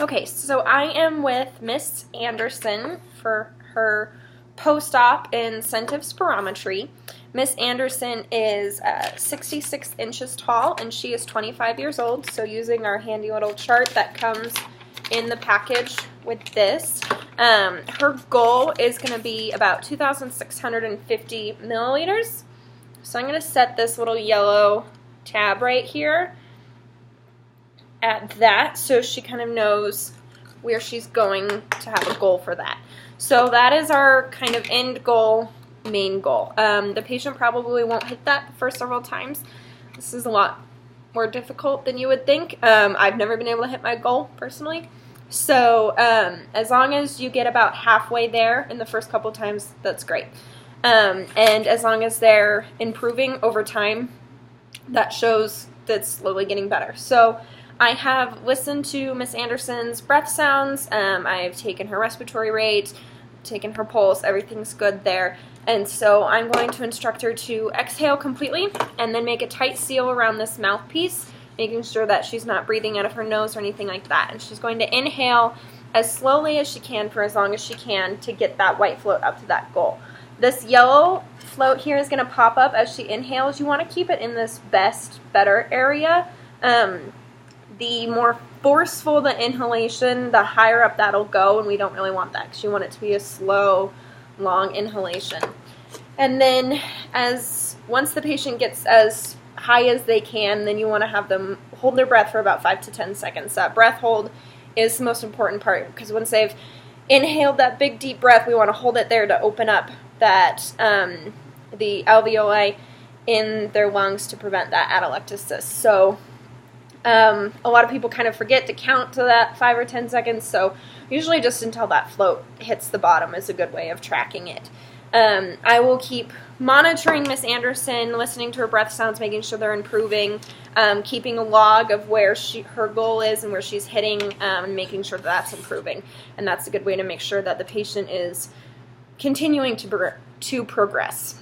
Okay, so I am with Miss Anderson for her post-op incentive spirometry. Miss Anderson is 66 inches tall and she is 25 years old, so using our handy little chart that comes in the package with this, her goal is going to be about 2,650 milliliters. So I'm going to set this little yellow tab right here at that so she kind of knows where she's going to have a goal for that. So that is our kind of end goal, main goal. The patient probably won't hit that the first several times. This is a lot more difficult than you would think. I've never been able to hit my goal personally. So as long as you get about halfway there in the first couple times, that's great. And as long as they're improving over time, that shows that's slowly getting better. So I have listened to Miss Anderson's breath sounds. I've taken her respiratory rate, taken her pulse. Everything's good there. And so I'm going to instruct her to exhale completely and then make a tight seal around this mouthpiece, making sure that she's not breathing out of her nose or anything like that. And she's going to inhale as slowly as she can for as long as she can to get that white float up to that goal. This yellow float here is going to pop up as she inhales. You want to keep it in this better area. The more forceful the inhalation, the higher up that'll go, and we don't really want that because you want it to be a slow, long inhalation. And then once the patient gets as high as they can, then you want to have them hold their breath for about 5 to 10 seconds. That breath hold is the most important part because once they've inhaled that big deep breath, we want to hold it there to open up that the alveoli in their lungs to prevent that atelectasis. So a lot of people kind of forget to count to that 5 or 10 seconds, so usually just until that float hits the bottom is a good way of tracking it. I will keep monitoring Miss Anderson, listening to her breath sounds, making sure they're improving, keeping a log of where her goal is and where she's hitting, and making sure that's improving. And that's a good way to make sure that the patient is continuing to progress.